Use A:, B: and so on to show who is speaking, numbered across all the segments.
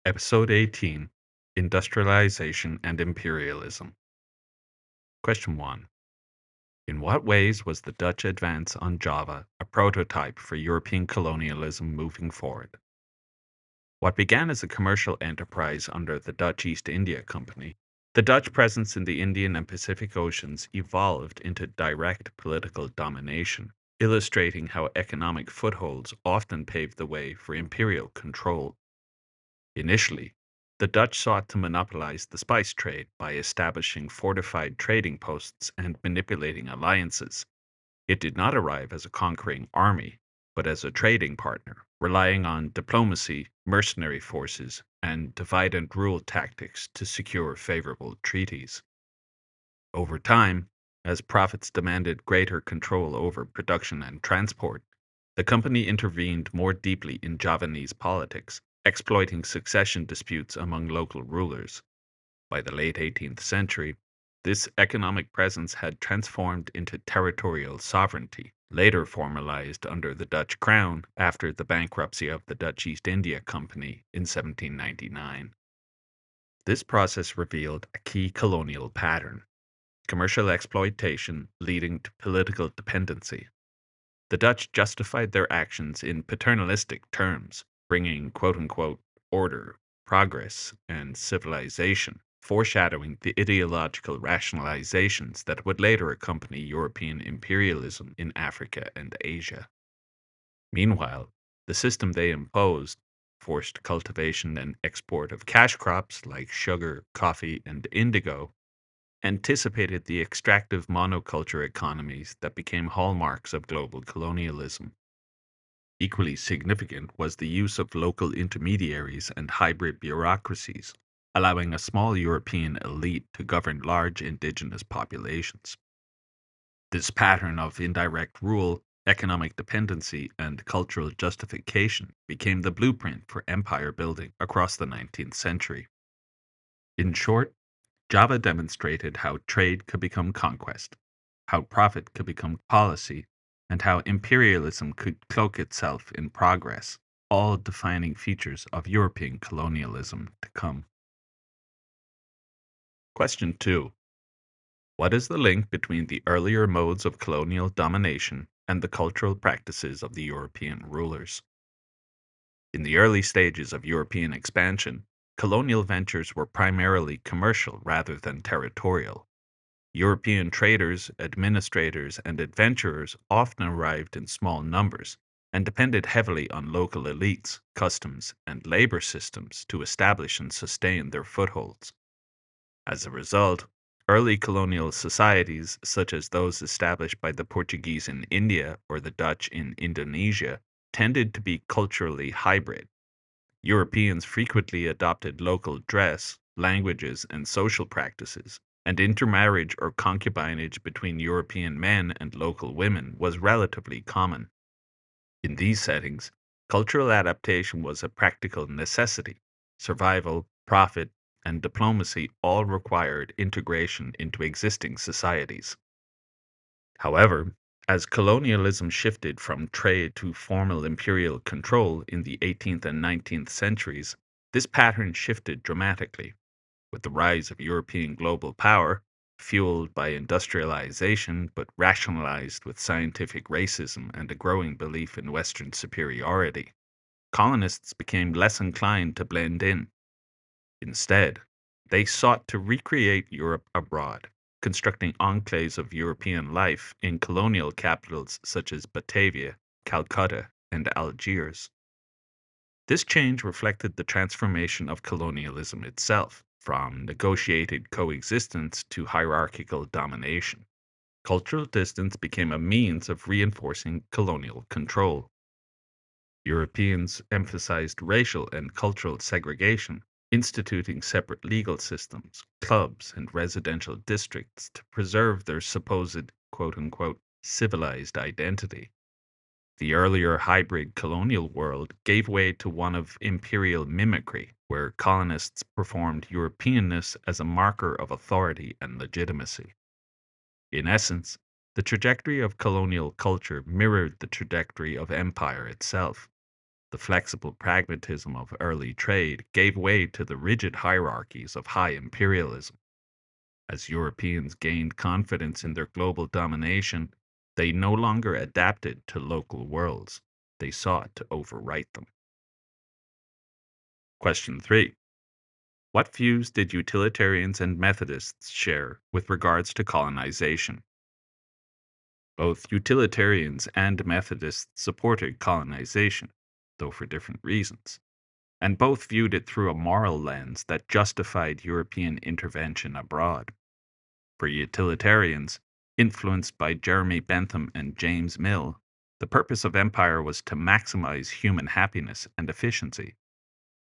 A: Episode 18, Industrialization and Imperialism. Question 1. In what ways was the Dutch advance on Java a prototype for European colonialism moving forward? What began as a commercial enterprise under the Dutch East India Company, the Dutch presence in the Indian and Pacific Oceans evolved into direct political domination, illustrating how economic footholds often paved the way for imperial control. Initially, the Dutch sought to monopolize the spice trade by establishing fortified trading posts and manipulating alliances. It did not arrive as a conquering army, but as a trading partner, relying on diplomacy, mercenary forces, and divide and rule tactics to secure favorable treaties. Over time, as profits demanded greater control over production and transport, the company intervened more deeply in Javanese politics, exploiting succession disputes among local rulers. By the late 18th century, this economic presence had transformed into territorial sovereignty, later formalized under the Dutch crown after the bankruptcy of the Dutch East India Company in 1799. This process revealed a key colonial pattern: commercial exploitation leading to political dependency. The Dutch justified their actions in paternalistic terms, bringing quote unquote order, progress, and civilization, foreshadowing the ideological rationalizations that would later accompany European imperialism in Africa and Asia. Meanwhile, the system they imposed, forced cultivation and export of cash crops like sugar, coffee, and indigo, anticipated the extractive monoculture economies that became hallmarks of global colonialism. Equally significant was the use of local intermediaries and hybrid bureaucracies, allowing a small European elite to govern large indigenous populations. This pattern of indirect rule, economic dependency, and cultural justification became the blueprint for empire building across the 19th century. In short, Java demonstrated how trade could become conquest, how profit could become policy, and how imperialism could cloak itself in progress, all defining features of European colonialism to come. Question 2. What is the link between the earlier modes of colonial domination and the cultural practices of the European rulers? In the early stages of European expansion, colonial ventures were primarily commercial rather than territorial. European traders, administrators, and adventurers often arrived in small numbers and depended heavily on local elites, customs, and labor systems to establish and sustain their footholds. As a result, early colonial societies, such as those established by the Portuguese in India or the Dutch in Indonesia, tended to be culturally hybrid. Europeans frequently adopted local dress, languages, and social practices, and intermarriage or concubinage between European men and local women was relatively common. In these settings, cultural adaptation was a practical necessity. Survival, profit, and diplomacy all required integration into existing societies. However, as colonialism shifted from trade to formal imperial control in the 18th and 19th centuries, this pattern shifted dramatically. With the rise of European global power, fueled by industrialization but rationalized with scientific racism and a growing belief in Western superiority, colonists became less inclined to blend in. Instead, they sought to recreate Europe abroad, constructing enclaves of European life in colonial capitals such as Batavia, Calcutta, and Algiers. This change reflected the transformation of colonialism itself, from negotiated coexistence to hierarchical domination. Cultural distance became a means of reinforcing colonial control. Europeans emphasized racial and cultural segregation, instituting separate legal systems, clubs, and residential districts to preserve their supposed quote unquote civilized identity. The earlier hybrid colonial world gave way to one of imperial mimicry, where colonists performed Europeanness as a marker of authority and legitimacy. In essence, the trajectory of colonial culture mirrored the trajectory of empire itself. The flexible pragmatism of early trade gave way to the rigid hierarchies of high imperialism. As Europeans gained confidence in their global domination, they no longer adapted to local worlds. They sought to overwrite them. Question 3. What views did utilitarians and Methodists share with regards to colonization? Both utilitarians and Methodists supported colonization, though for different reasons, and both viewed it through a moral lens that justified European intervention abroad. For utilitarians, influenced by Jeremy Bentham and James Mill, the purpose of empire was to maximize human happiness and efficiency.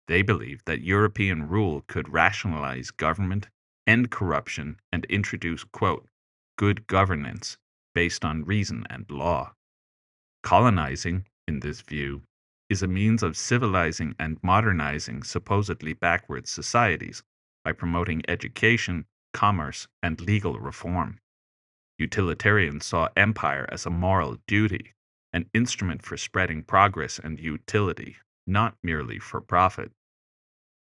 A: They believed that European rule could rationalize government, end corruption, and introduce, quote, good governance based on reason and law. Colonizing, in this view, is a means of civilizing and modernizing supposedly backward societies by promoting education, commerce, and legal reform. Utilitarians saw empire as a moral duty, an instrument for spreading progress and utility, not merely for profit.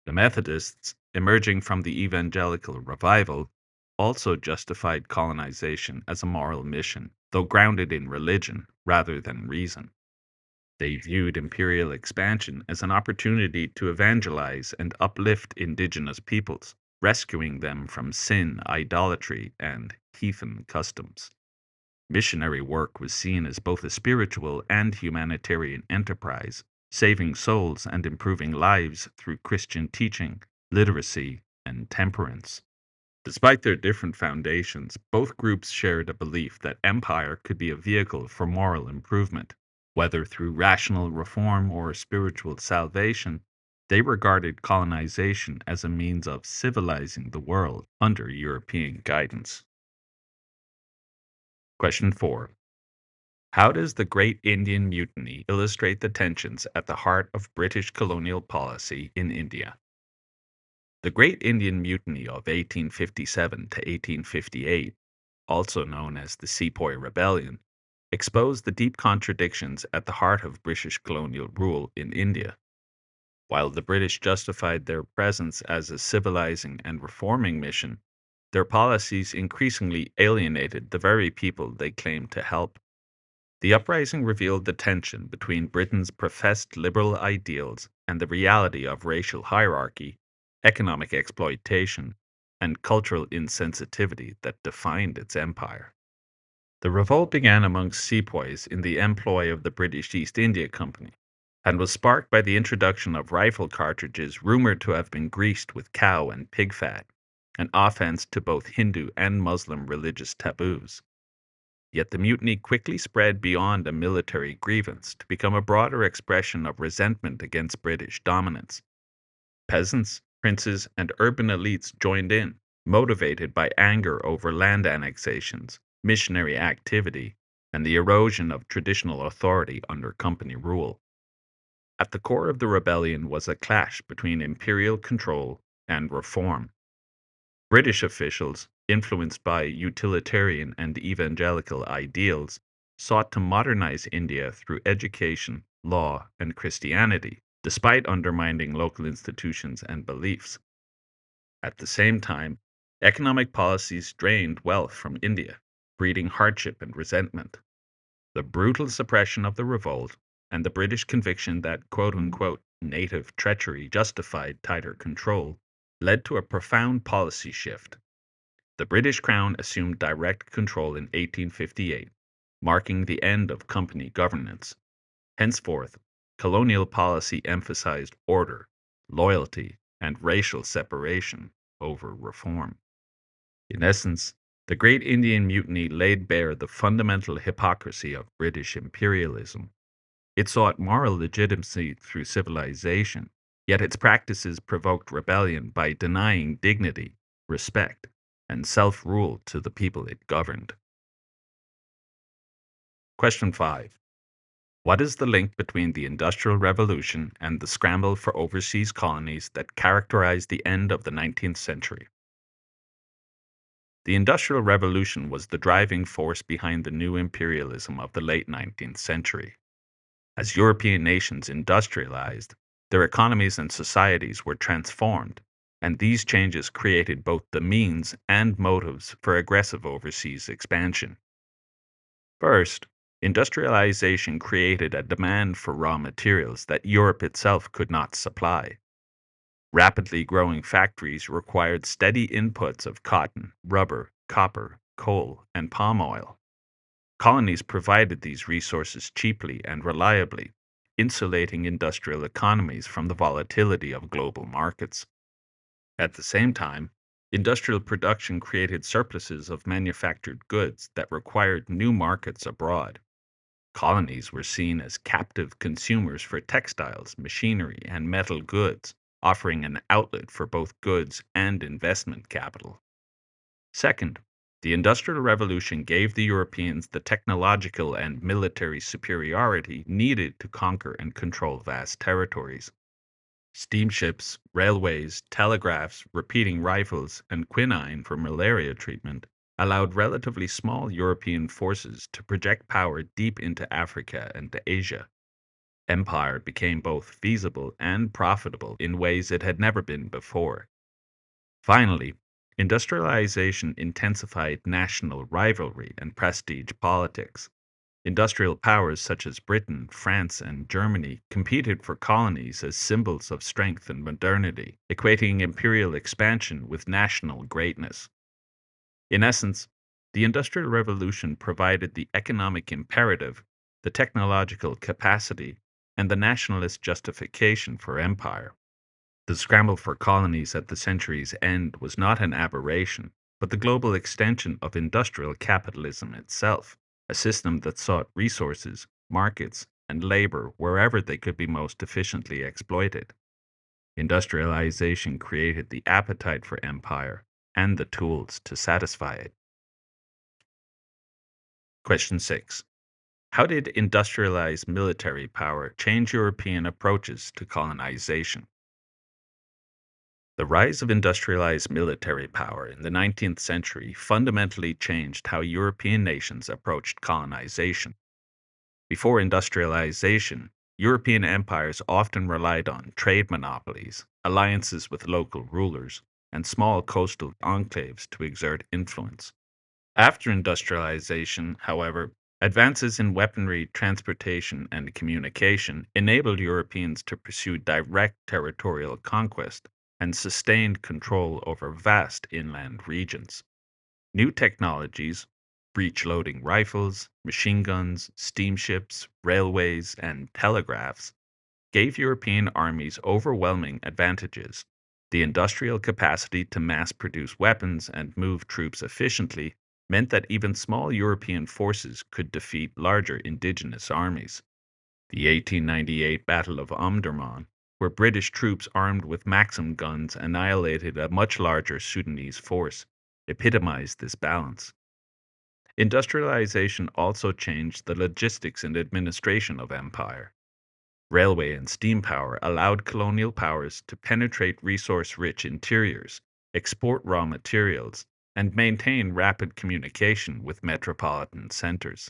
A: The Methodists, emerging from the evangelical revival, also justified colonization as a moral mission, though grounded in religion rather than reason. They viewed imperial expansion as an opportunity to evangelize and uplift indigenous peoples, rescuing them from sin, idolatry, and heathen customs. Missionary work was seen as both a spiritual and humanitarian enterprise, saving souls and improving lives through Christian teaching, literacy, and temperance. Despite their different foundations, both groups shared a belief that empire could be a vehicle for moral improvement. Whether through rational reform or spiritual salvation, they regarded colonization as a means of civilizing the world under European guidance. Question 4. How does the Great Indian Mutiny illustrate the tensions at the heart of British colonial policy in India? The Great Indian Mutiny of 1857 to 1858, also known as the Sepoy Rebellion, exposed the deep contradictions at the heart of British colonial rule in India. While the British justified their presence as a civilizing and reforming mission, their policies increasingly alienated the very people they claimed to help. The uprising revealed the tension between Britain's professed liberal ideals and the reality of racial hierarchy, economic exploitation, and cultural insensitivity that defined its empire. The revolt began amongst sepoys in the employ of the British East India Company and was sparked by the introduction of rifle cartridges rumored to have been greased with cow and pig fat, an offense to both Hindu and Muslim religious taboos. Yet the mutiny quickly spread beyond a military grievance to become a broader expression of resentment against British dominance. Peasants, princes, and urban elites joined in, motivated by anger over land annexations, missionary activity, and the erosion of traditional authority under company rule. At the core of the rebellion was a clash between imperial control and reform. British officials, influenced by utilitarian and evangelical ideals, sought to modernize India through education, law, and Christianity, despite undermining local institutions and beliefs. At the same time, economic policies drained wealth from India, breeding hardship and resentment. The brutal suppression of the revolt and the British conviction that quote unquote native treachery justified tighter control led to a profound policy shift. The British Crown assumed direct control in 1858, marking the end of company governance. Henceforth, colonial policy emphasized order, loyalty, and racial separation over reform. In essence, the Great Indian Mutiny laid bare the fundamental hypocrisy of British imperialism. It sought moral legitimacy through civilization, yet its practices provoked rebellion by denying dignity, respect, and self rule to the people it governed. Question 5. What is the link between the Industrial Revolution and the scramble for overseas colonies that characterized the end of the 19th century? The Industrial Revolution was the driving force behind the new imperialism of the late 19th century. As European nations industrialized, their economies and societies were transformed, and these changes created both the means and motives for aggressive overseas expansion. First, industrialization created a demand for raw materials that Europe itself could not supply. Rapidly growing factories required steady inputs of cotton, rubber, copper, coal, and palm oil. Colonies provided these resources cheaply and reliably, insulating industrial economies from the volatility of global markets. At the same time, industrial production created surpluses of manufactured goods that required new markets abroad. Colonies were seen as captive consumers for textiles, machinery, and metal goods, offering an outlet for both goods and investment capital. Second, the Industrial Revolution gave the Europeans the technological and military superiority needed to conquer and control vast territories. Steamships, railways, telegraphs, repeating rifles, and quinine for malaria treatment allowed relatively small European forces to project power deep into Africa and Asia. Empire became both feasible and profitable in ways it had never been before. Finally, industrialization intensified national rivalry and prestige politics. Industrial powers such as Britain, France, and Germany competed for colonies as symbols of strength and modernity, equating imperial expansion with national greatness. In essence, the Industrial Revolution provided the economic imperative, the technological capacity, and the nationalist justification for empire. The scramble for colonies at the century's end was not an aberration, but the global extension of industrial capitalism itself, a system that sought resources, markets, and labor wherever they could be most efficiently exploited. Industrialization created the appetite for empire and the tools to satisfy it. Question 6. How did industrialized military power change European approaches to colonization? The rise of industrialized military power in the 19th century fundamentally changed how European nations approached colonization. Before industrialization, European empires often relied on trade monopolies, alliances with local rulers, and small coastal enclaves to exert influence. After industrialization, however, advances in weaponry, transportation, and communication enabled Europeans to pursue direct territorial conquest and sustained control over vast inland regions. New technologies, breech loading rifles, machine guns, steamships, railways, and telegraphs, gave European armies overwhelming advantages. The industrial capacity to mass produce weapons and move troops efficiently meant that even small European forces could defeat larger indigenous armies. The 1898 Battle of Omdurman, where British troops armed with Maxim guns annihilated a much larger Sudanese force, epitomized this balance. Industrialization also changed the logistics and administration of empire. Railway and steam power allowed colonial powers to penetrate resource rich interiors, export raw materials, and maintain rapid communication with metropolitan centers.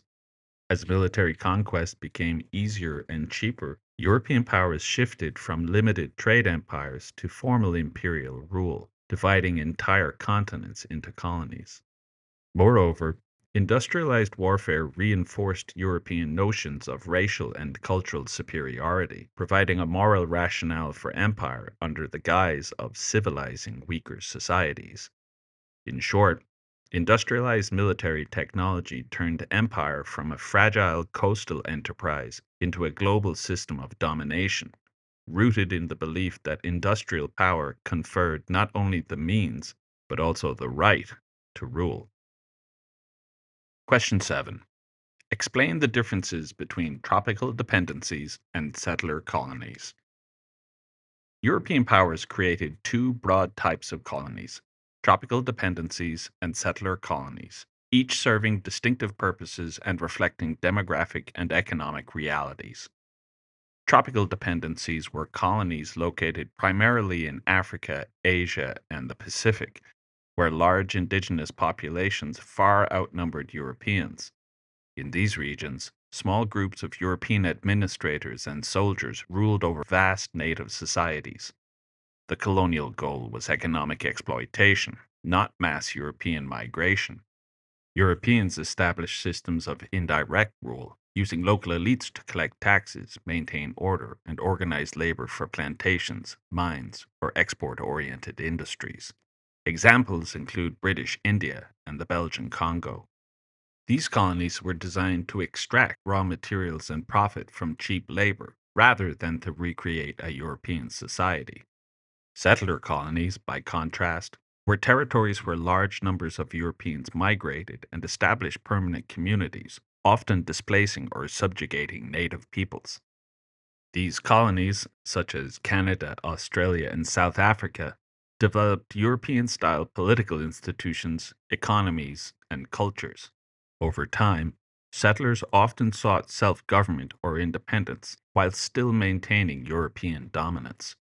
A: As military conquest became easier and cheaper, European powers shifted from limited trade empires to formal imperial rule, dividing entire continents into colonies. Moreover, industrialized warfare reinforced European notions of racial and cultural superiority, providing a moral rationale for empire under the guise of civilizing weaker societies. In short, industrialized military technology turned empire from a fragile coastal enterprise into a global system of domination, rooted in the belief that industrial power conferred not only the means, but also the right to rule. Question 7. Explain the differences between tropical dependencies and settler colonies. European powers created two broad types of colonies: tropical dependencies and settler colonies, each serving distinctive purposes and reflecting demographic and economic realities. Tropical dependencies were colonies located primarily in Africa, Asia, and the Pacific, where large indigenous populations far outnumbered Europeans. In these regions, Small groups of European administrators and soldiers ruled over vast native societies. The colonial goal was economic exploitation, not mass European migration. Europeans established systems of indirect rule, using local elites to collect taxes, maintain order, and organize labor for plantations, mines, or export oriented industries. Examples include British India and the Belgian Congo. These colonies were designed to extract raw materials and profit from cheap labor rather than to recreate a European society. Settler colonies, by contrast, were territories where large numbers of Europeans migrated and established permanent communities, often displacing or subjugating native peoples. These colonies, such as Canada, Australia, and South Africa, developed European style political institutions, economies, and cultures. Over time, settlers often sought self government or independence while still maintaining European dominance.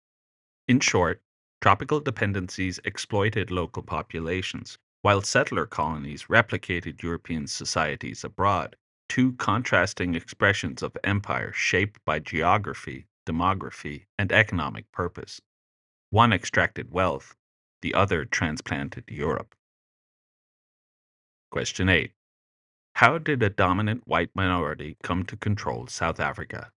A: In short, tropical dependencies exploited local populations, while settler colonies replicated European societies abroad, two contrasting expressions of empire shaped by geography, demography, and economic purpose. One extracted wealth, the other transplanted Europe. Question 8. How did a dominant white minority come to control South Africa?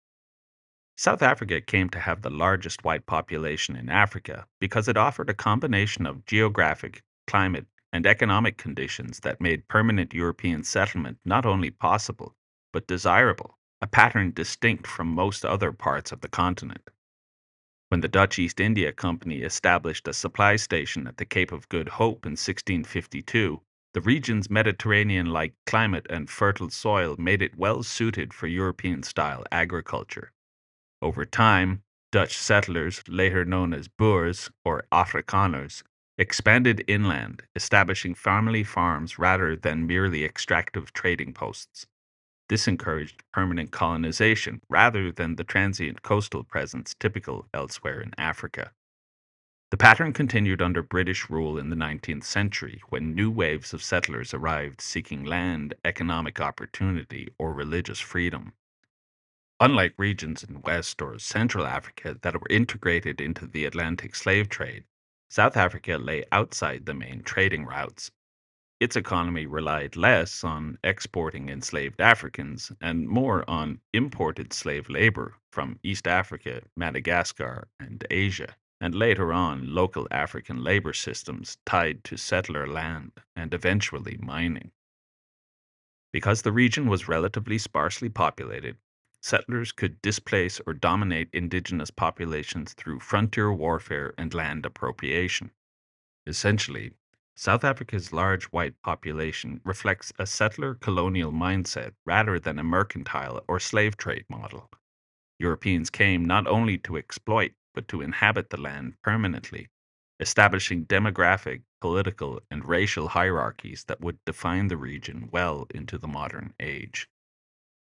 A: South Africa came to have the largest white population in Africa because it offered a combination of geographic, climate, and economic conditions that made permanent European settlement not only possible, but desirable, a pattern distinct from most other parts of the continent. When the Dutch East India Company established a supply station at the Cape of Good Hope in 1652, the region's Mediterranean like climate and fertile soil made it well suited for European style agriculture. Over time, Dutch settlers, later known as Boers or Afrikaners, expanded inland, establishing family farms rather than merely extractive trading posts. This encouraged permanent colonization rather than the transient coastal presence typical elsewhere in Africa. The pattern continued under British rule in the 19th century when new waves of settlers arrived seeking land, economic opportunity, or religious freedom. Unlike regions in West or Central Africa that were integrated into the Atlantic slave trade, South Africa lay outside the main trading routes. Its economy relied less on exporting enslaved Africans and more on imported slave labor from East Africa, Madagascar, and Asia, and later on local African labor systems tied to settler land and eventually mining. Because the region was relatively sparsely populated, settlers could displace or dominate indigenous populations through frontier warfare and land appropriation. Essentially, South Africa's large white population reflects a settler colonial mindset rather than a mercantile or slave trade model. Europeans came not only to exploit, but to inhabit the land permanently, establishing demographic, political, and racial hierarchies that would define the region well into the modern age.